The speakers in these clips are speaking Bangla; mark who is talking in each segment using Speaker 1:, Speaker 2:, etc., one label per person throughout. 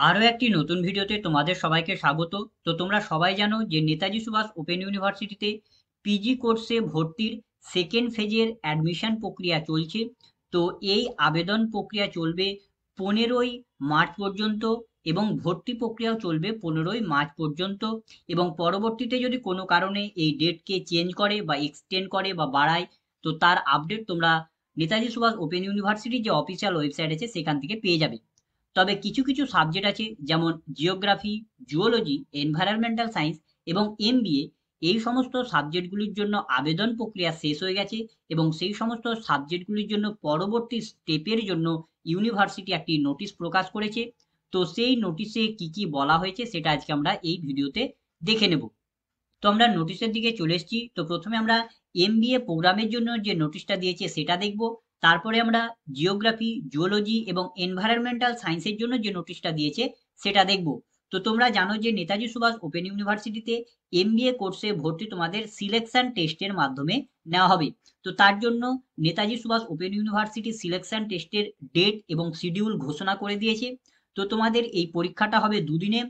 Speaker 1: আরো একটি নতুন ভিডিওতে তোমাদের সবাইকে স্বাগত। তো তোমরা সবাই জানো যে নেতাজি সুভাষ ওপেন ইউনিভার্সিটিতে পিজি কোর্সে ভর্তির সেকেন্ড ফেজের অ্যাডমিশন প্রক্রিয়া চলছে। তো এই আবেদন প্রক্রিয়া চলবে 15ই মার্চ পর্যন্ত এবং ভর্তি প্রক্রিয়াও চলবে 15ই মার্চ পর্যন্ত। এবং পরবর্তীতে যদি কোনো কারণে এই ডেটকে চেঞ্জ করে বা এক্সটেন্ড করে বা বাড়ায়, তো তার আপডেট তোমরা নেতাজি সুভাষ ওপেন ইউনিভার্সিটির যে অফিসিয়াল ওয়েবসাইট আছে সেখান থেকে পেয়ে যাবে। তবে কিছু কিছু সাবজেক্ট আছে, যেমন জিওগ্রাফি, জুওলজি, এনভায়রনমেন্টাল সায়েন্স এবং এমবিএ। এই সমস্ত সাবজেক্টগুলির জন্য আবেদন প্রক্রিয়া শেষ হয়ে গেছে এবং সেই সমস্ত সাবজেক্টগুলির জন্য পরবর্তী স্টেপের জন্য ইউনিভার্সিটি একটি নোটিশ প্রকাশ করেছে। তো সেই নোটিশে কি কি বলা হয়েছে সেটা আজকে আমরা এই ভিডিওতে দেখে নেব। তো আমরা নোটিশের দিকে চলে এসেছি। তো প্রথমে আমরা এমবিএ প্রোগ্রামের জন্য যে নোটিশটা দিয়েছে সেটা দেখব। তারপরে আমরা জিওগ্রাফি, জুওলজি এবং এনভায়রনমেন্টাল সায়েন্সের জন্য যে নোটিশটা দিয়েছে সেটা দেখব। তো তোমরা জানো যে নেতাজি সুভাষ ওপেন ইউনিভার্সিটিতে এমবিএ কোর্সে ভর্তি তোমাদের সিলেকশন টেস্টের মাধ্যমে নেওয়া হবে। তো তার জন্য Netaji Subhash open university selection টেস্টের ডেট এবং শিডিউল ঘোষণা করে দিয়েছে। তো তোমাদের এই পরীক্ষাটা হবে দুদিনে।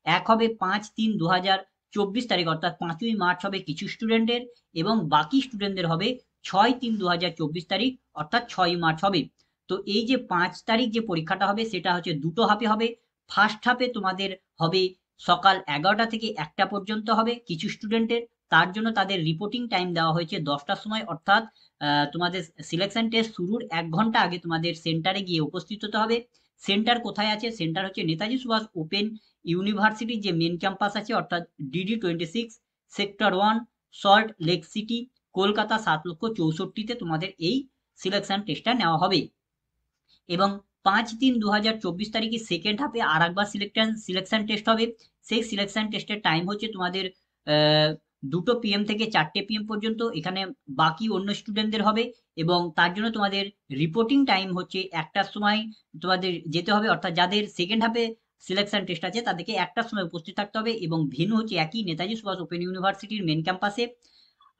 Speaker 1: এক হবে 5-3-2024 তারিখ, অর্থাৎ 5ই মার্চ হবে কিছু স্টুডেন্টের, এবং বাকি স্টুডেন্টদের হবে 6-3-2024 তারিখ, অর্থাৎ 6ই মার্চ হবে। তো এই যে 5 তারিখ যে পরীক্ষাটা হবে সেটা হচ্ছে দুটো হাফে হবে। ফার্স্ট হাফে তোমাদের হবে সকাল 11টা থেকে 1টা পর্যন্ত হবে কিছু স্টুডেন্টের। তার জন্য তাদের রিপোর্টিং টাইম দেওয়া হয়েছে 10টার সময়, অর্থাৎ তোমাদের সিলেকশন টেস্ট শুরুর 1 ঘন্টা আগে তোমাদের সেন্টারে গিয়ে উপস্থিত হতে হবে। সেন্টার কোথায় আছে? সেন্টার হচ্ছে নেতাজি সুভাষ ওপেন ইউনিভার্সিটির যে মেন ক্যাম্পাস আছে, অর্থাৎ DD26, sector 1, salt lake city, Kolkata 7,64,000-তে তোমাদের এই সিলেকশন টেস্টটা নেওয়া হবে। এবং 5-3-2024 তারিখে সেকেন্ড হাফে আর একবার সিলেকশন টেস্ট হবে। সেই সিলেকশন টেস্টের টাইম হচ্ছে তোমাদের 2 PM থেকে 4 PM পর্যন্ত। এখানে বাকি অন্য স্টুডেন্টদের হবে এবং তার জন্য তোমাদের রিপোর্টিং টাইম হচ্ছে 1টার সময় তোমাদের যেতে হবে, অর্থাৎ যাদের সেকেন্ড হাফে সিলেকশন টেস্ট আছে তাদেরকে 1টার সময় উপস্থিত থাকতে হবে। এবং ভেন্যু হচ্ছে একই নেতাজি সুভাষ ওপেন ইউনিভার্সিটির মেন ক্যাম্পাসে।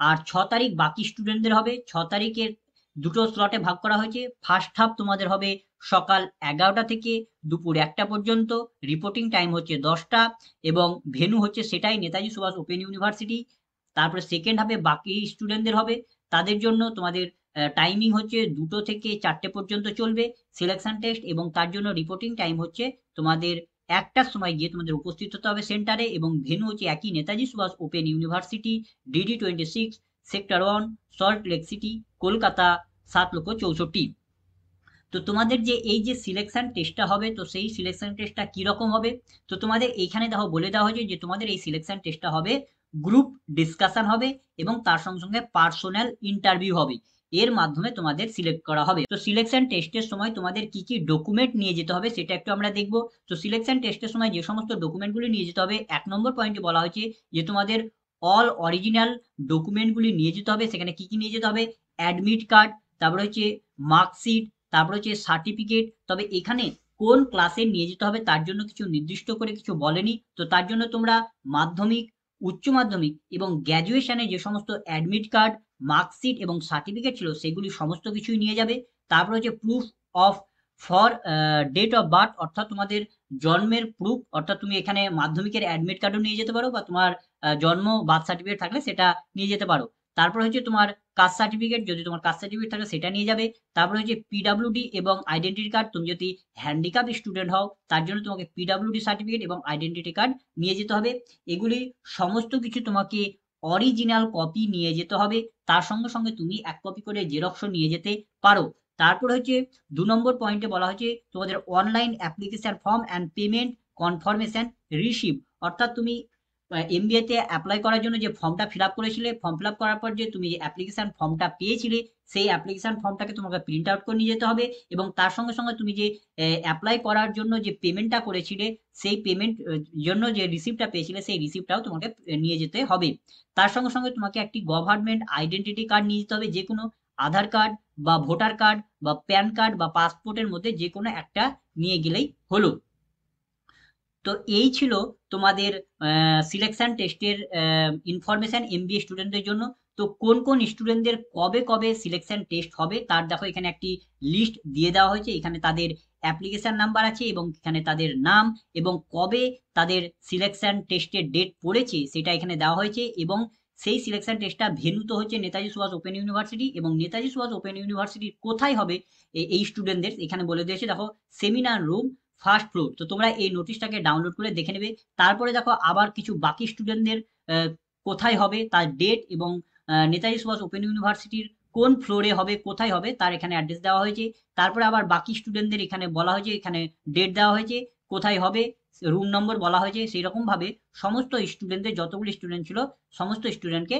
Speaker 1: আর 6 তারিখ বাকি স্টুডেন্টদের হবে। 6 তারিখের দুটো স্লটে ভাগ করা হয়েছে। ফার্স্ট হাফ তোমাদের হবে সকাল 11টা থেকে দুপুর 1টা পর্যন্ত। রিপোর্টিং টাইম হচ্ছে 10টা এবং ভেন্যু হচ্ছে সেটাই নেতাজি সুভাষ ওপেন ইউনিভার্সিটি। তারপরে সেকেন্ড হাফে বাকি স্টুডেন্টদের হবে, তাদের জন্য তোমাদের টাইমিং হচ্ছে 2টো থেকে 4টে পর্যন্ত চলবে সিলেকশন টেস্ট, এবং তার জন্য রিপোর্টিং টাইম হচ্ছে তোমাদের 1টার সময় গিয়ে তোমাদের উপস্থিত হতে হবে সেন্টারে। এবং ভেন্যু হচ্ছে একই Netaji Subhash open university, DD26, sector 1, salt lake city, Kolkata 7,64,000। তো তোমাদের যে এই যে সিলেকশন টেস্টটা হবে, তো সেই সিলেকশন টেস্টটা কি রকম হবে? তো তোমাদের এইখানে দেখো বলে দেওয়া হয়েছে যে তোমাদের এই সিলেকশন টেস্টটা হবে গ্রুপ ডিসকাশন হবে এবং তার সঙ্গে সঙ্গে পার্সোনাল ইন্টারভিউ হবে। এর মাধ্যমে তোমাদের সিলেক্ট করা হবে। তো সিলেকশন টেস্টের সময় তোমাদের কি কি ডকুমেন্ট নিয়ে যেতে হবে সেটা একটু আমরা দেখবো। তো সিলেকশন টেস্টের সময় যে সমস্ত ডকুমেন্টগুলি নিয়ে যেতে হবে, 1 নম্বর পয়েন্টে বলা হয়েছে যে তোমাদের অল অরিজিনাল ডকুমেন্টগুলি নিয়ে যেতে হবে। সেখানে কি কি নিয়ে যেতে হবে? অ্যাডমিট কার্ড, তারপরে হচ্ছে মার্কশিট, তারপর হচ্ছে সার্টিফিকেট। তবে এখানে কোন ক্লাসে নিয়ে যেতে হবে তার জন্য কিছু নির্দিষ্ট করে কিছু বলেনি। তো তার জন্য তোমরা মাধ্যমিক, উচ্চ মাধ্যমিক এবং গ্র্যাজুয়েশনে যে সমস্ত অ্যাডমিট কার্ড, মার্কশিট এবং সার্টিফিকেট ছিল সেগুলি সমস্ত কিছুই নিয়ে যাবে। তারপর হচ্ছে proof of for date of birth, অর্থাৎ তোমাদের জন্মের প্রুফ, অর্থাৎ তুমি এখানে মাধ্যমিকের অ্যাডমিট কার্ডও নিয়ে যেতে পারো বা তোমার জন্ম বার্থ সার্টিফিকেট থাকলে সেটা নিয়ে যেতে পারো। তারপর হচ্ছে তোমার কাস্ট সার্টিফিকেট, যদি তোমার কাস্ট সার্টিফিকেট থাকে সেটা নিয়ে যাবে। তারপরে হচ্ছে পিডাব্লিউডি এবং আইডেন্টিটি কার্ড, তুমি যদি হ্যান্ডিক্যাপ স্টুডেন্ট হও তার জন্য তোমাকে পিডাব্লিউডি সার্টিফিকেট এবং আইডেন্টিটি কার্ড নিয়ে যেতে হবে। এগুলি সমস্ত কিছু তোমাকে অরিজিনাল কপি নিয়ে যেতে হবে। তার সঙ্গে সঙ্গে তুমি 1 কপি করে জেরক্সও নিয়ে যেতে পারো। তারপর হচ্ছে 2 নম্বর পয়েন্টে বলা হয়েছে তোমাদের online application form and payment confirmation receive, অর্থাৎ তুমি এমবিএ তে অ্যাপ্লাই করার জন্য যে ফর্মটা ফিল আপ করেছিলে, ফর্ম ফিল আপ করার পর যে তুমি যে অ্যাপ্লিকেশন ফর্মটা পেয়েছিলে সেই অ্যাপ্লিকেশন ফর্মটাকে তোমাকে প্রিন্ট আউট করে নিয়ে যেতে হবে। এবং তার সঙ্গে সঙ্গে তুমি যে অ্যাপ্লাই করার জন্য যে পেমেন্টটা করেছিলে সেই পেমেন্ট জন্য যে রিসিপ্টটা পেয়েছিলে সেই রিসিপ্টটাও তোমাকে নিয়ে যেতে হবে। তার সঙ্গে সঙ্গে তোমাকে একটি গভর্নমেন্ট আইডেন্টিটি কার্ড নিয়ে যেতে হবে, যে কোনো আধার কার্ড বা ভোটার কার্ড বা প্যান কার্ড বা পাসপোর্টের মধ্যে যে কোনো একটা নিয়ে গেলেই হলো। তো এই ছিল তোমাদের সিলেকশন টেস্টের ইনফরমেশন এমবিএ স্টুডেন্টদের জন্য। তো কোন কোন স্টুডেন্টদের কবে কবে সিলেকশন টেস্ট হবে তার দেখো এখানে একটি লিস্ট দিয়ে দেওয়া হয়েছে। এখানে তাদের অ্যাপ্লিকেশন নাম্বার আছে এবং এখানে তাদের নাম এবং কবে তাদের সিলেকশন টেস্টের ডেট পড়েছে সেটা এখানে দেওয়া হয়েছে এবং সেই সিলেকশন টেস্টটা ভেন্যু তো হচ্ছে নেতাজি সুভাষ ওপেন ইউনিভার্সিটি এবং নেতাজি সুভাষ ওপেন ইউনিভার্সিটি কোথায় হবে এই স্টুডেন্টদের এখানে বলে দিয়েছে। দেখো সেমিনার রুম ফার্স্ট ফ্লোর। তো তোমরা এই নোটিশটাকে ডাউনলোড করে দেখে নেবে। তারপরে দেখো আবার কিছু বাকি স্টুডেন্টদের কোথায় হবে তার ডেট এবং নেতাজি সুভাষ ওপেন ইউনিভার্সিটির কোন ফ্লোরে হবে কোথায় হবে তার এখানে অ্যাড্রেস দেওয়া হয়েছে। তারপরে আবার বাকি স্টুডেন্টদের এখানে বলা হয়েছে, এখানে ডেট দেওয়া হয়েছে, কোথায় হবে রুম নম্বর বলা হয়েছে। সেই রকম ভাবে সমস্ত স্টুডেন্টদের যতগুলি স্টুডেন্ট ছিল সমস্ত স্টুডেন্টকে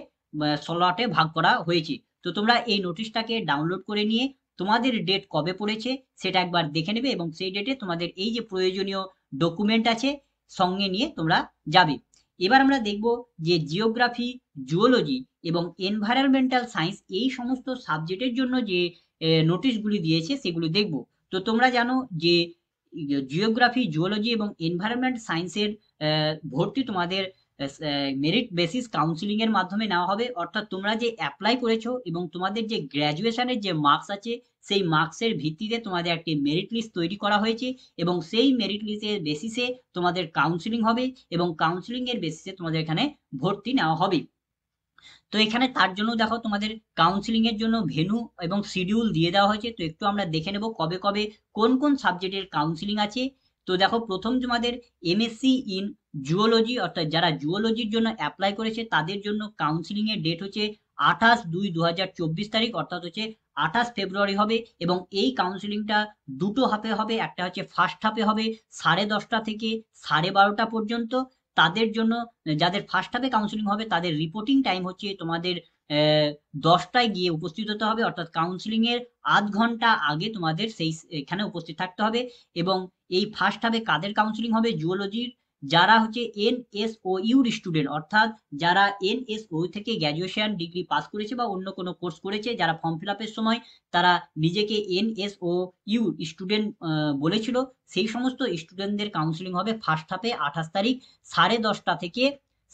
Speaker 1: স্লটে ভাগ করা হয়েছে। তো তোমরা এই নোটিশটাকে ডাউনলোড করে নিয়ে তোমাদের ডেট কবে পড়েছে সেটা একবার দেখে নেবে এবং সেই ডেটে তোমাদের এই যে প্রয়োজনীয় ডকুমেন্ট আছে সঙ্গে নিয়ে তোমরা যাবে। এবার আমরা দেখব যে জিওগ্রাফি, জুওলজি এবং এনভায়রনমেন্টাল সায়েন্স এই সমস্ত সাবজেক্টের জন্য যে নোটিশগুলি দিয়েছে সেগুলি দেখব। তো তোমরা জানো যে জিওগ্রাফি, জুওলজি এবং এনভায়রনমেন্ট সায়েন্সের ভর্তি তোমাদের মেরিট বেসিস কাউন্সিলিং এর মাধ্যমে নেওয়া হবে। অর্থাৎ তোমরা যে অ্যাপ্লাই করেছো এবং তোমাদের যে গ্র্যাজুয়েশনের যে মার্কস আছে সেই মার্কসের ভিত্তিতে তোমাদের একটি মেরিট লিস্ট তৈরি করা হয়েছে এবং সেই মেরিট লিস্টের বেসিসে তোমাদের কাউন্সিলিং হবে এবং কাউন্সিলিং এর বেসিসে তোমাদের এখানে ভর্তি নেওয়া হবে। তো এখানে তার জন্য দেখো তোমাদের কাউন্সিলিং এর জন্য ভেন্যু এবং শিডিউল দিয়ে দেওয়া হয়েছে। তো একটু আমরা দেখে নেব কবে কবে কোন কোন সাবজেক্টের কাউন্সিলিং আছে। তো দেখো প্রথম তোমাদের এমএসসি ইন জুওলজি, অর্থাৎ যারা জুওলজির জন্য অ্যাপ্লাই করেছে তাদের জন্য কাউন্সিলিং এর ডেট হচ্ছে 28/2/2024 তারিখ, অর্থাৎ হচ্ছে 28 ফেব্রুয়ারি হবে এবং এই কাউন্সিলিংটা দুটো হাফে হবে। একটা হচ্ছে ফার্স্ট হাফে হবে 10:30 থেকে 12:30 পর্যন্ত। তাদের জন্য যাদের ফার্স্ট হাফে কাউন্সিলিং হবে তাদের রিপোর্টিং টাইম হচ্ছে তোমাদের 10টায় গিয়ে উপস্থিত হতে হবে, অর্থাৎ কাউন্সিলিং এর আধ ঘন্টা আগে তোমাদের সেই এখানে উপস্থিত থাকতে হবে। এবং এই ফার্স্ট হাফে কাদের কাউন্সিলিং হবে? জুওলজির যারা হচ্ছে এনএসওইউর স্টুডেন্ট, অর্থাৎ যারা এনএসওইউ থেকে গ্র্যাজুয়েশন ডিগ্রি পাস করেছে বা অন্য কোনো কোর্স করেছে, যারা ফর্ম ফিল আপের সময় তারা নিজেকে এনএসওইউ স্টুডেন্ট বলেছিল, সেই সমস্ত স্টুডেন্টদের কাউন্সিলিং হবে ফার্স্ট হাফে 28 তারিখ 10:30 থেকে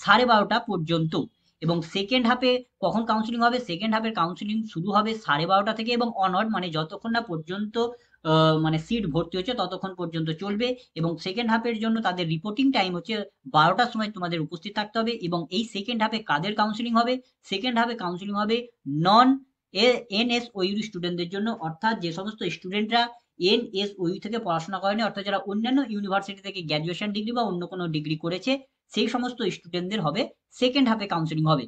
Speaker 1: 12:30 পর্যন্ত। এবং সেকেন্ড হাফে কখন কাউন্সিলিং হবে? সেকেন্ড হাফের কাউন্সিলিং শুরু হবে 12:30 থেকে এবং অনওয়ার্ড, মানে যতক্ষণ না পর্যন্ত মানে সিট ভর্তি হচ্ছে ততক্ষণ পর্যন্ত চলবে। এবং সেকেন্ড হাফের জন্য তাদের রিপোর্টিং টাইম হচ্ছে 12টার সময় তোমাদের উপস্থিত থাকতে হবে। এবং এই সেকেন্ড হাফে কাদের কাউন্সিলিং হবে? সেকেন্ড হাফে কাউন্সিলিং হবে নন এনএসওইউ স্টুডেন্টদের জন্য, অর্থাৎ যে সমস্ত স্টুডেন্টরা এনএসওইউ থেকে পড়াশোনা করেনি, অর্থাৎ যারা অন্যান্য ইউনিভার্সিটি থেকে গ্র্যাজুয়েশন ডিগ্রি বা অন্য কোনো ডিগ্রি করেছে সেই সমস্ত স্টুডেন্টদের হবে সেকেন্ড হাফে কাউন্সিলিং হবে।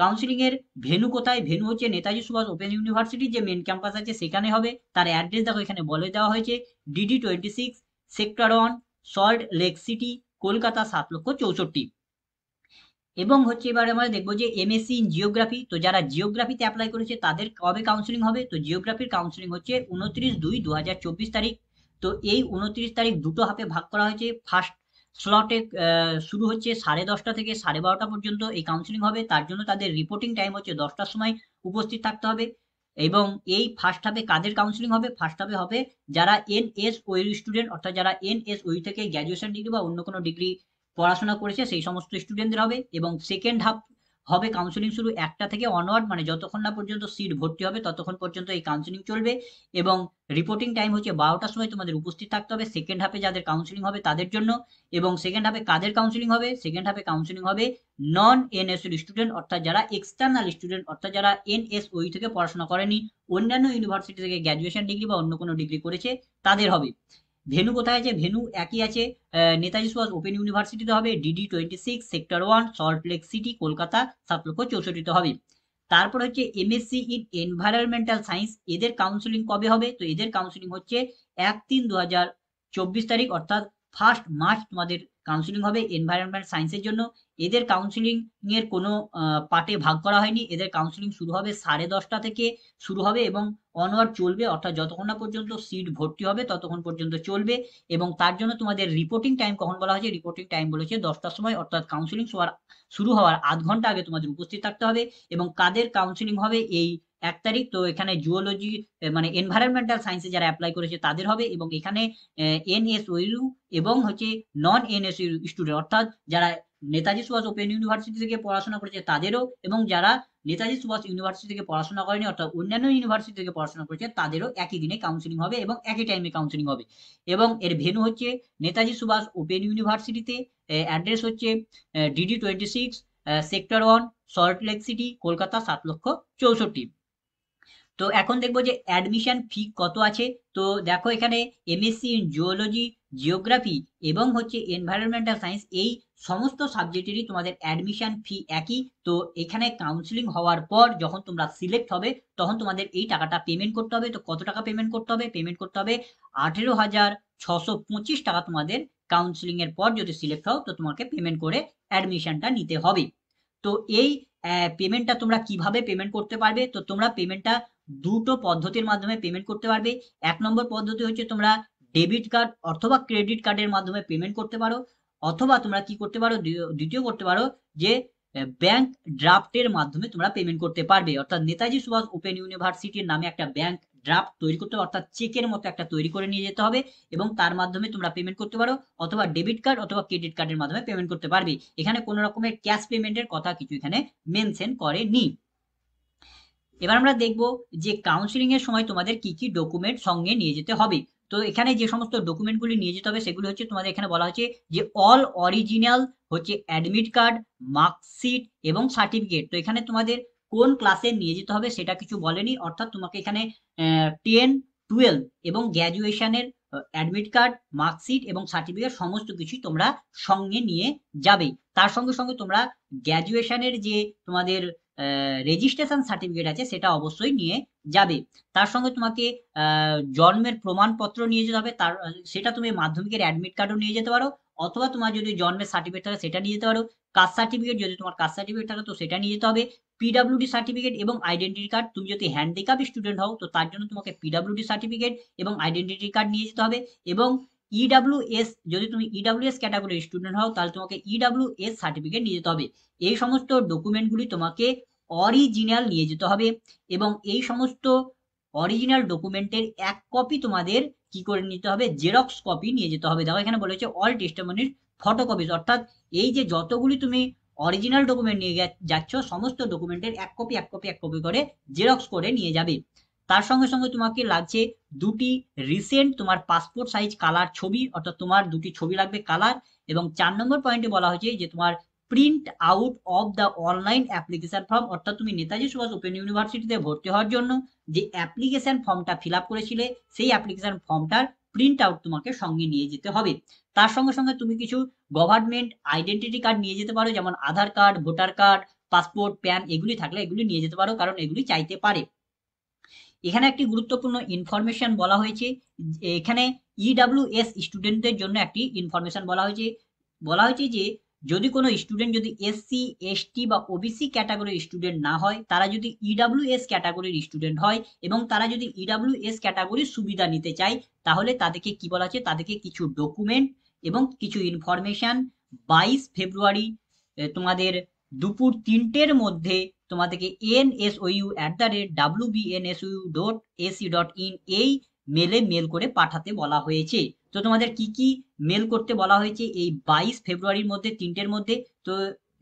Speaker 1: কাউন্সিলিং এর ভেন্যু কোথায়? ভেন্যু হচ্ছে নেতাজি সুভাষ ওপেন ইউনিভার্সিটি যে মেন ক্যাম্পাস আছে সেখানে হবে। তার অ্যাড্রেস দেখো এখানে বলে দেওয়া হয়েছে, DD26 sector 1 salt lake city, Kolkata 7,64,000। এবং হচ্ছে এবার আমরা দেখবো যে এমএসসি ইন জিওগ্রাফি। তো যারা জিওগ্রাফিতে অ্যাপ্লাই করেছে তাদের কবে কাউন্সিলিং হবে? তো জিওগ্রাফির কাউন্সিলিং হচ্ছে 29/2/2024 তারিখ। তো এই 29 তারিখ দুটো হাফে ভাগ করা হয়েছে। ফার্স্ট স্লটে শুরু হচ্ছে 10:30 থেকে 12:30 পর্যন্ত এই কাউন্সিলিং হবে। তার জন্য তাদের রিপোর্টিং টাইম হচ্ছে 10টার সময় উপস্থিত থাকতে হবে। এবং এই ফার্স্ট হাফে কাদের কাউন্সিলিং হবে? ফার্স্ট হাফে হবে যারা এনএসওইউ স্টুডেন্ট, অর্থাৎ যারা এনএসওইউ থেকে গ্র্যাজুয়েশন ডিগ্রি বা অন্য কোনো ডিগ্রি পড়াশোনা করেছে সেই সমস্ত স্টুডেন্টদের হবে। এবং সেকেন্ড হাফ হবে কাউন্সিলিং শুরু 1টা থেকে অনওয়ার্ড, মানে যতক্ষণ না পর্যন্ত সিট ভর্তি হবে ততক্ষণ পর্যন্ত এই কাউন্সিলিং চলবে। এবং রিপোর্টিং টাইম হচ্ছে 12টার সময় তোমাদের উপস্থিত থাকতে হবে সেকেন্ড হাফে যাদের কাউন্সিলিং হবে তাদের জন্য। এবং সেকেন্ড হাফে কাদের কাউন্সিলিং হবে? সেকেন্ড হাফে কাউন্সিলিং হবে নন এনএসওইউ স্টুডেন্ট, অর্থাৎ যারা এক্সটার্নাল স্টুডেন্ট, অর্থাৎ যারা এনএসওইউ থেকে পড়াশোনা করেনি, অন্যান্য ইউনিভার্সিটি থেকে গ্র্যাজুয়েশন ডিগ্রি বা অন্য কোনো ডিগ্রি করেছে তাদের হবে। ভেন্যু কোথায় আছে? ভেন্যু একই আছে, নেতাজি সুভাষ ওপেন ইউনিভার্সিটিতে হবে, DD26 sector 1 salt lake city, Kolkata 7,64,000 হবে। তারপর হচ্ছে এমএসসি ইন এনভায়রনমেন্টাল সায়েন্স, এদের কাউন্সিলিং কবে হবে? তো এদের কাউন্সিলিং হচ্ছে 1/3/2024 তারিখ, অর্থাৎ 1 মার্চ তোমাদের কাউন্সিলিং হবে এনভায়রনমেন্ট সায়েন্সের জন্য। এদের কাউন্সিলিং এর কোনো পার্টে ভাগ করা হয়নি। এদের কাউন্সিলিং শুরু হবে 10:30 থেকে শুরু হবে এবং অনওয়ার্ড চলবে, অর্থাৎ যতক্ষণ না পর্যন্ত সিট ভর্তি হবে ততক্ষণ পর্যন্ত চলবে। এবং তার জন্য তোমাদের রিপোর্টিং টাইম কখন বলা হয়েছে? রিপোর্টিং টাইম বলেছে 10টার সময়, অর্থাৎ কাউন্সিলিং শুরু হওয়ার আধ ঘন্টা আগে তোমাদের উপস্থিত থাকতে হবে। এবং কাদের কাউন্সিলিং হবে এই 1 তারিখ? তো এখানে জুওলজি মানে এনভায়রনমেন্টাল সায়েন্সে যারা অ্যাপ্লাই করেছে তাদের হবে। এবং এখানে এনএসওইউ এবং হচ্ছে নন এনএসওইউ স্টুডেন্ট, অর্থাৎ যারা নেতাজি সুভাষ ওপেন ইউনিভার্সিটি থেকে পড়াশোনা করেছে তাদেরও এবং যারা নেতাজি সুভাষ ইউনিভার্সিটি থেকে পড়াশোনা করেনি অর্থাৎ অন্যান্য ইউনিভার্সিটি থেকে পড়াশোনা করেছে তাদেরও একই দিনে কাউন্সিলিং হবে এবং একই টাইমে কাউন্সিলিং হবে। এবং এর ভেন্যু হচ্ছে নেতাজি সুভাষ ওপেন ইউনিভার্সিটিতে, অ্যাড্রেস হচ্ছে DD 26, sector 1, salt lake city, Kolkata 7,64,000। তো এখন দেখবো যে অ্যাডমিশন ফি কত আছে। তো দেখো এখানে এমএসসি ইন জিওলজি, জিওগ্রাফি এবং হচ্ছে এনভায়রনমেন্টাল সায়েন্স, এই সমস্ত সাবজেক্টেরই তোমাদের অ্যাডমিশন ফি একই। তো এখানে কাউন্সিলিং হওয়ার পর যখন তোমরা সিলেক্ট হবে তখন তোমাদের এই টাকাটা পেমেন্ট করতে হবে। তো কত টাকা পেমেন্ট করতে হবে? পেমেন্ট করতে হবে 18,625 টাকা তোমাদের। কাউন্সিলিং এর পর যদি সিলেক্ট হও তো তোমাকে পেমেন্ট করে অ্যাডমিশনটা নিতে হবে। তো এই পেমেন্টটা তোমরা কিভাবে পেমেন্ট করতে পারবে? তো তোমরা পেমেন্টটা দুটো পদ্ধতির মাধ্যমে পেমেন্ট করতে পারবে। এক নম্বর পদ্ধতি হচ্ছে তোমরা ডেবিট কার্ড অথবা ক্রেডিট কার্ডের মাধ্যমে পেমেন্ট করতে পারো, অথবা তোমরা কি করতে পারো, দ্বিতীয় করতে পারো যে ব্যাংক ড্রাফটের মাধ্যমে তোমরা পেমেন্ট করতে পারবে। অর্থাৎ নেতাজি সুভাষ ওপেন ইউনিভার্সিটির নামে একটা ব্যাংক ড্রাফট তৈরি করতে হবে, অর্থাৎ চেকের মতো একটা তৈরি করে নিয়ে যেতে হবে এবং তার মাধ্যমে তোমরা পেমেন্ট করতে পারো, অথবা ডেবিট কার্ড অথবা ক্রেডিট কার্ডের মাধ্যমে পেমেন্ট করতে পারবে। এখানে কোনো রকমের ক্যাশ পেমেন্টের কথা কিছু এখানে মেনশন করেনি। এবার আমরা দেখব যে কাউন্সিলিং এর সময় তোমাদের কি কি ডকুমেন্ট সঙ্গে নিয়ে যেতে হবে। তো এখানে যে সমস্ত ডকুমেন্টগুলি নিয়ে যেতে হবে সেগুলো হচ্ছে তোমাদের এখানে বলা হচ্ছে যে অল অরিজিনাল হচ্ছে অ্যাডমিট কার্ড, মার্কশিট এবং সার্টিফিকেট। তো এখানে তোমাদের কোন ক্লাসে নিয়ে যেতে হবে সেটা কিছু বলেনি, অর্থাৎ তোমাকে এখানে 10, 12 এবং গ্র্যাজুয়েশনের অ্যাডমিট কার্ড, মার্কশিট এবং সার্টিফিকেট সমস্ত কিছুই তোমরা সঙ্গে নিয়ে যাবে। তার সঙ্গে সঙ্গে তোমরা গ্র্যাজুয়েশনের যে তোমাদের রেজিস্ট্রেশন সার্টিফিকেট আছে সেটা অবশ্যই নিয়ে যাবে। তার সঙ্গে তোমাকে জন্মের প্রমাণপত্র নিয়ে যেতে হবে, তার সেটা তুমি মাধ্যমিকের অ্যাডমিট কার্ডও নিয়ে যেতে পারো, অথবা তোমার যদি জন্মের সার্টিফিকেট থাকে সেটা নিয়ে যেতে পারো। কাস্ট সার্টিফিকেট, যদি তোমার কাস্ট সার্টিফিকেট থাকে তো সেটা নিয়ে যেতে হবে। পিডাব্লিউডি সার্টিফিকেট এবং আইডেন্টিটি কার্ড, তুমি যদি হ্যান্ডিক্যাপ স্টুডেন্ট হও তো তার জন্য তোমাকে পিডাব্লিউডি সার্টিফিকেট এবং আইডেন্টিটি কার্ড নিয়ে যেতে হবে। এবং ইডাব্লিউএস, যদি তুমি ইডাব্লিউএস ক্যাটাগরির স্টুডেন্ট হও তাহলে তোমাকে ইডাব্লিউএস সার্টিফিকেট নিয়ে যেতে হবে। এই সমস্ত ডকুমেন্টগুলি তোমাকে অরিজিনাল নিয়ে যেতে হবে এবং এই সমস্ত অরিজিনাল ডকুমেন্টের এক কপি তোমাদের কি করে নিতে হবে, জেরক্স কপি নিয়ে যেতে হবে। দেখো এখানে বলেছে অল টেস্টিমনির ফটোকপিজ, অর্থাৎ এই যে যতগুলি তুমি অরিজিনাল ডকুমেন্ট নিয়ে যাচ্ছ সমস্ত ডকুমেন্টের এক কপি এক কপি এক কপি করে জেরক্স করে নিয়ে যাবে। তার সঙ্গে সঙ্গে তোমাকে লাগছে দুটি রিসেন্ট তোমার পাসপোর্ট সাইজ কালার ছবি, অর্থাৎ তোমার দুটি ছবি লাগবে কালার। এবং 4 নম্বর পয়েন্টে বলা হয়েছে যে তোমার print out of the online application form, অর্থাৎ তুমি নেতাজি সুভাষ ওপেন ইউনিভার্সিটিতে ভর্তি হওয়ার জন্য যে অ্যাপ্লিকেশন ফর্মটা ফিল আপ করেছিলে সেই অ্যাপ্লিকেশন ফর্মটার প্রিন্ট আউট তোমাকে সঙ্গে নিয়ে যেতে হবে। তার সঙ্গে সঙ্গে তুমি কিছু গভর্নমেন্ট আইডেন্টিটি কার্ড নিয়ে যেতে পারো, যেমন Aadhaar card, voter card, passport, PAN, এগুলি থাকলে এগুলি নিয়ে যেতে পারো, কারণ এগুলি চাইতে পারে। এখানে একটি গুরুত্বপূর্ণ ইনফরমেশন বলা হয়েছে, এখানে ইডাব্লিউএস স্টুডেন্টদের জন্য একটি ইনফরমেশন বলা হয়েছে যে যদি কোনো স্টুডেন্ট যদি এসসি, এসটি বা ওবিসি ক্যাটাগরির স্টুডেন্ট না হয়, তারা যদি ইডাব্লিউএস ক্যাটাগরির স্টুডেন্ট হয় এবং তারা যদি ইডাব্লিউএস ক্যাটাগরির সুবিধা নিতে চায়, তাহলে তাদেরকে কি বলা আছে, তাদেরকে কিছু ডকুমেন্ট এবং কিছু ইনফরমেশন 22 ফেব্রুয়ারি তোমাদের দুপুর 3টের মধ্যে তোমাদেরকে nsou@wbnsu.ac.in এই মেলে মেল করে পাঠাতে বলা হয়েছে। তো তোমাদের কি কি মেল করতে বলা হয়েছে এই 22 ফেব্রুয়ারির মধ্যে 3টের মধ্যে? তো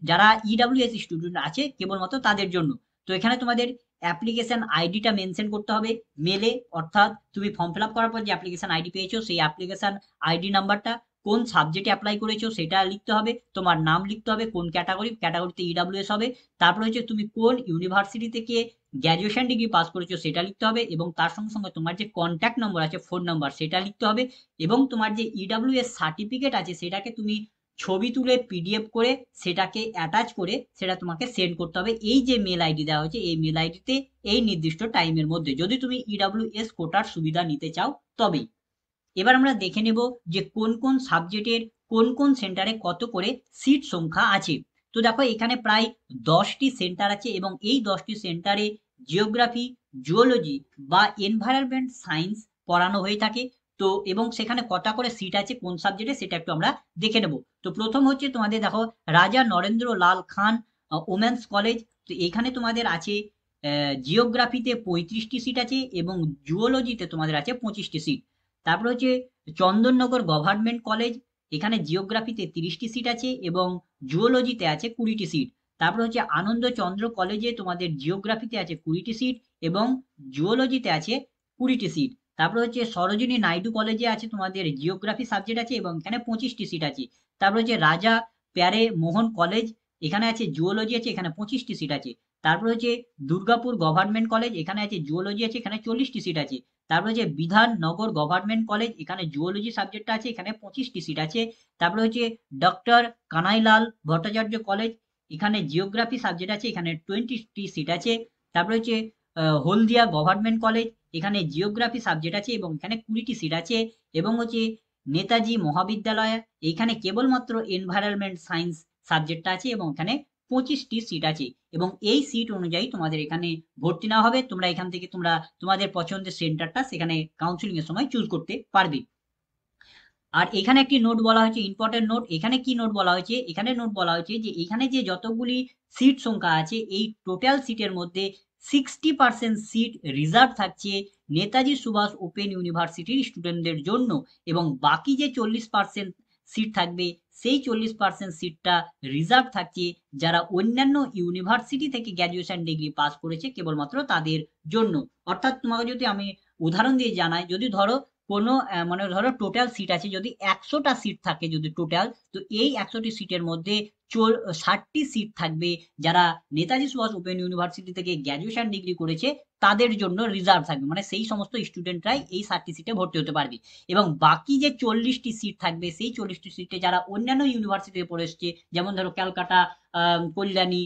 Speaker 1: যারা ইডাব্লিউএস স্টুডেন্ট আছে কেবলমাত্র তাদের জন্য। তো এখানে তোমাদের অ্যাপ্লিকেশন আইডিটা মেনশন করতে হবে মেলে, অর্থাৎ তুমি ফর্ম ফিল আপ করার পর যে অ্যাপ্লিকেশন আইডি পেয়েছো সেই অ্যাপ্লিকেশন আইডি নাম্বারটা, কোন সাবজেক্টে অ্যাপ্লাই করেছো সেটা লিখতে হবে, তোমার নাম লিখতে হবে, কোন ক্যাটাগরিতে ইডাব্লিউএস হবে, তারপর হচ্ছে তুমি কোন ইউনিভার্সিটি থেকে গ্র্যাজুয়েশন ডিগ্রি পাস করেছো সেটা লিখতে হবে, এবং তার সঙ্গে সঙ্গে তোমার যে কন্ট্যাক্ট নম্বর আছে, ফোন নাম্বার, সেটা লিখতে হবে, এবং তোমার যে ইডাব্লিউএস সার্টিফিকেট আছে সেটাকে তুমি ছবি তুলে পিডিএফ করে সেটাকে অ্যাটাচ করে সেটা তোমাকে সেন্ড করতে হবে এই যে মেল আইডি দেওয়া হয়েছে এই মেল আইডিতে এই নির্দিষ্ট টাইমের মধ্যে, যদি তুমি ইডাব্লিউএস কোটার সুবিধা নিতে চাও তবেই। এবার আমরা দেখে নেব যে কোন কোন সাবজেক্টের কোন কোন সেন্টারে কত করে সিট সংখ্যা আছে। তো দেখো এখানে প্রায় 10টি সেন্টার আছে এবং এই 10টি সেন্টারে জিওগ্রাফি, জুওলজি বা এনভায়রনমেন্ট সায়েন্স পড়ানো হয়ে থাকে। তো এবং সেখানে কটা করে সিট আছে কোন সাবজেক্টে সেটা একটু আমরা দেখে নেব। তো প্রথম হচ্ছে তোমাদের দেখো রাজা নরেন্দ্র লাল খান ওমেন্স কলেজ। তো এখানে তোমাদের আছে জিওগ্রাফিতে 35টি সিট আছে এবং জুওলজিতে তোমাদের আছে 25টি সিট। তারপর হচ্ছে চন্দননগর গভর্নমেন্ট কলেজ, এখানে জিওগ্রাফিতে 30টি সিট আছে এবং জুওলজিতে আছে 20টি সিট। তারপর হচ্ছে আনন্দচন্দ্র কলেজে তোমাদের জিওগ্রাফিতে আছে 20টি সিট এবং জুওলজিতে আছে 20টি সিট। তারপর হচ্ছে সরোজিনী নাইডু কলেজে আছে তোমাদের জিওগ্রাফি সাবজেক্ট আছে এবং এখানে 25টি সিট আছে। তারপর হচ্ছে রাজা প্যারে মোহন কলেজ, এখানে আছে জুওলজি আছে, এখানে 25টি সিট আছে। তারপর হচ্ছে দুর্গাপুর গভর্নমেন্ট কলেজ, এখানে আছে জুওলজি আছে, এখানে 40টি সিট আছে। তারপর হচ্ছে বিধাননগর গভর্নমেন্ট কলেজ, এখানে জুওলজি সাবজেক্টটা আছে, এখানে 25টি সিট আছে। তারপর হচ্ছে ডক্টর কানাইলাল ভট্টাচার্য কলেজ, এখানে জিওগ্রাফি সাবজেক্ট আছে, এখানে 20টি সিট আছে। তারপর হচ্ছে হলদিয়া গভর্নমেন্ট কলেজ, এখানে জিওগ্রাফি সাবজেক্ট আছে এবং এখানে 20টি সিট আছে। এবং হচ্ছে নেতাজি মহাবিদ্যালয়, এখানে কেবলমাত্র এনভায়রনমেন্ট সায়েন্স সাবজেক্টটা আছে এবং এখানে 25টি সিট আছে। এবং এই সিট অনুযায়ী তোমাদের এখানে ভর্তি নেওয়া হবে। তোমরা এখান থেকে তোমরা তোমাদের পছন্দের সেন্টারটা সেখানে কাউন্সিলিং এর সময় চুজ করতে পারবে। আর এখানে একটি নোট বলা হয়েছে, ইম্পর্টেন্ট নোট। এখানে কি নোট বলা হয়েছে? এখানে নোট বলা হয়েছে যে এখানে যে যতগুলি সিট সংখ্যা আছে, এই টোটাল সিটের মধ্যে 60% সিট রিজার্ভ থাকছে নেতাজি সুভাষ ওপেন ইউনিভার্সিটির স্টুডেন্টদের জন্য, এবং বাকি যে 40% সিট থাকবে সেই 40% সিটটা রিজার্ভ থাকছে যারা অন্যান্য ইউনিভার্সিটি থেকে গ্র্যাজুয়েশন ডিগ্রি পাস করেছে কেবলমাত্র তাদের জন্য। অর্থাৎ তোমাকে যদি আমি উদাহরণ দিয়ে জানাই, যদি ধরো কোনো মানে ধরো টোটাল সিট আছে, যদি 100টা সিট থাকে যদি টোটাল, তো এই 100টি সিটের মধ্যে 60টি সিট থাকবে যারা নেতাজি সুভাষ ওপেন ইউনিভার্সিটি থেকে গ্র্যাজুয়েশন ডিগ্রি করেছে তাদের জন্য রিজার্ভ থাকবে, মানে সেই সমস্ত স্টুডেন্টরাই এই 60টি সিটে ভর্তি হতে পারবে। এবং বাকি যে 40টি সিট থাকবে সেই 40টি সিটে যারা অন্যান্য ইউনিভার্সিটিতে পড়ে এসছে, যেমন ধরো ক্যালকাটা, কল্যাণী,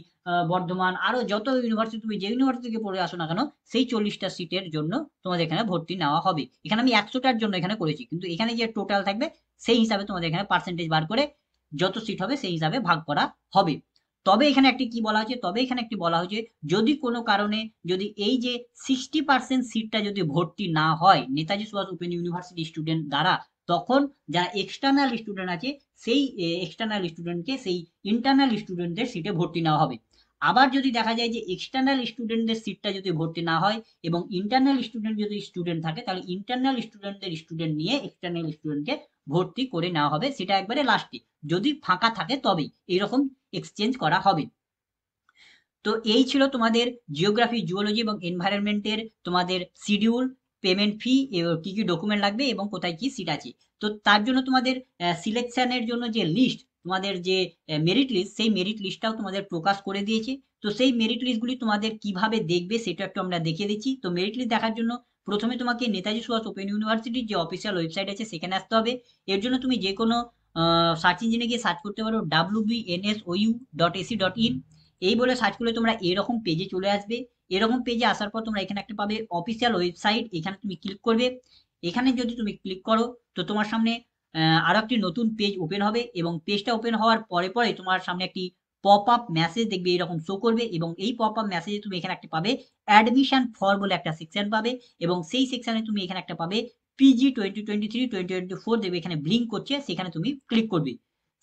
Speaker 1: বর্ধমান, আরো যত ইউনিভার্সিটি, তুমি যে ইউনিভার্সিটি থেকে পড়ে আসো না কেন, সেই 40টা সিটের জন্য তোমাদের এখানে ভর্তি নেওয়া হবে। এখানে আমি 100টার জন্য এখানে করেছি, কিন্তু এখানে যে টোটাল থাকবে সেই হিসাবে তোমাদের এখানে পার্সেন্টেজ বার করে যত সিট হবে সেই হিসাবে ভাগ করা হবে। তবে এখানে একটি কি বলা হয়েছে, তবে এখানে একটি বলা হয়েছে যদি কোনো কারণে যদি এই যে 60% সিটটা যদি ভর্তি না হয় Netaji Subhash open university student দ্বারা, তখন যারা এক্সটার্নাল স্টুডেন্ট আছে সেই এক্সটার্নাল স্টুডেন্টকে সেই ইন্টারনাল স্টুডেন্টদের সিটে ভর্তি নেওয়া হবে। আবার যদি দেখা যায় যে এক্সটার্নাল স্টুডেন্টদের সিটটা যদি ভর্তি না হয় এবং ইন্টারনাল স্টুডেন্ট যদি স্টুডেন্ট থাকে, তাহলে ইন্টারনাল স্টুডেন্টদের স্টুডেন্ট নিয়ে এক্সটার্নাল স্টুডেন্টকে ভর্তি করে নেওয়া হবে, সেটা একবারে লাস্টে যদি ফাঁকা থাকে তবেই এইরকম এক্সচেঞ্জ করা হবে। তো এই ছিল তোমাদের জিওগ্রাফি, জুওলজি এবং এনভায়রনমেন্টের তোমাদের শিডিউল, পেমেন্ট ফি, কি কি ডকুমেন্ট লাগবে এবং কোথায় কি সিট আছে। তো তার জন্য তোমাদের সিলেকশনের জন্য যে লিস্ট, তোমাদের যে মেরিট লিস্ট, সেই মেরিট লিস্টটাও তোমাদের প্রকাশ করে দিয়েছে। তো সেই মেরিট লিস্টগুলি তোমাদের কিভাবে দেখবে সেটা একটু আমরা দেখিয়ে দিচ্ছি। তো মেরিট লিস্ট দেখার জন্য প্রথমে তোমাকে নেতাজি সুভাষ ওপেন ইউনিভার্সিটির যে অফিসিয়াল ওয়েবসাইট আছে সেখানে আসতে হবে। এর জন্য তুমি যে কোনো সার্চ ইঞ্জিনে গিয়ে সার্চ করতে পারো wbnsou.ac.in, এই বলে সার্চ করলে তোমরা এরকম পেজে চলে আসবে। এরকম পেজে আসার পর তোমরা এখানে একটা পাবে অফিসিয়াল ওয়েবসাইট, এখানে তুমি ক্লিক করবে। এখানে যদি তুমি ক্লিক করো তো তোমার সামনে আরো একটি নতুন পেজ ওপেন হবে, এবং পেজটা ওপেন হওয়ার পরে পরে তোমার সামনে একটি পপ আপ মেসেজ দেখবে এরকম শো করবে, এবং এই পপ আপ মেসেজে তুমি এখানে একটা পাবে অ্যাডমিশন ফর বলে একটা সেকশন পাবে, এবং সেই সেকশনে তুমি এখানে একটা পাবে পিজি 2023-2024 দেখবে এখানে ব্লিঙ্ক করছে, সেখানে তুমি ক্লিক করবে।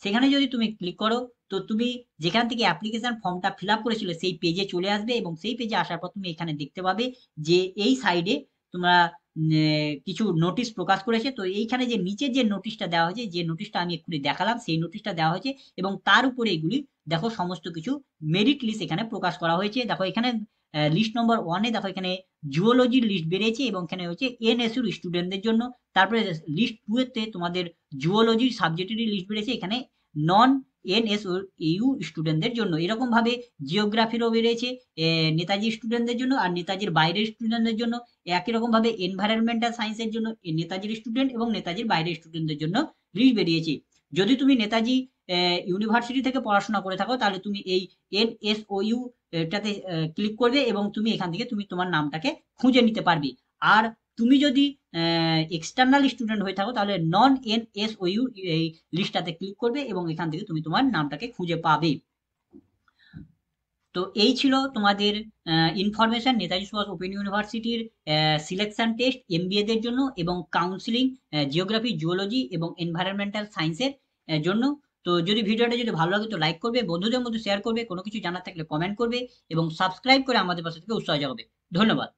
Speaker 1: সেখানে যদি তুমি ক্লিক করো তো তুমি যেখান থেকে অ্যাপ্লিকেশন ফর্মটা ফিল আপ করেছিলে সেই পেজে চলে আসবে, এবং সেই পেজে আসার পর তুমি এখানে দেখতে পাবে যে এই সাইডে তোমরা কিছু নোটিশ প্রকাশ করেছে। তো এইখানে যে নিচে যে নোটিশটা দেওয়া হয়েছে, যে নোটিশটা আমি এক্ষুনি দেখালাম, সেই নোটিশটা দেওয়া হয়েছে, এবং তার উপরে এগুলি দেখো সমস্ত কিছু মেরিট লিস্ট এখানে প্রকাশ করা হয়েছে। দেখো এখানে লিস্ট নম্বর 1-এ দেখো এখানে জুওলজির লিস্ট বেরিয়েছে, এবং এখানে হচ্ছে এনএসইউর স্টুডেন্টদের জন্য। তারপরে লিস্ট 2-এতে তোমাদের জুওলজির সাবজেক্টেরই লিস্ট বেরিয়েছে, এখানে নন এনএসইউ স্টুডেন্টদের জন্য। এরকম ভাবে জিওগ্রাফিরও বেরিয়েছে নেতাজি স্টুডেন্টদের জন্য, আর নেতাজির বাইরের স্টুডেন্টদের জন্য। একই রকম ভাবে এনভায়রনমেন্টাল সায়েন্সের জন্য নেতাজির স্টুডেন্ট এবং নেতাজির বাইরের স্টুডেন্টদের জন্য লিস্ট বেরিয়েছে। যদি তুমি নেতাজি ইউনিভার্সিটি থেকে পড়াশোনা করে থাকো তাহলে তুমি এই এনএসইউ এটাতে ক্লিক করবে, এবং তুমি এখান থেকে তুমি তোমার নামটাকে খুঁজে নিতে পারবে। আর তুমি যদি এক্সটার্নাল স্টুডেন্ট হয়ে থাকো তাহলে নন এনএসইউ এই লিস্টটাতে ক্লিক করবে, এবং এখান থেকে তুমি তোমার নামটাকে খুঁজে পাবে। তো এই ছিল তোমাদের ইনফরমেশন নেতাজি সুভাষ ওপেন ইউনিভার্সিটির সিলেকশন টেস্ট এমবিএ দের জন্য, এবং কাউন্সিলিং জিওগ্রাফি, জুওলজি এবং এনভায়রনমেন্টাল সায়েন্সের জন্য। তো যদি ভিডিওটা যদি ভালো লাগে তো লাইক করবে, বন্ধুদের মধ্যে শেয়ার করবে, কোনো কিছু জানার থাকলে কমেন্ট করবে, এবং সাবস্ক্রাইব করে আমাদের পাশে থেকে উৎসাহ জাগাবে। ধন্যবাদ।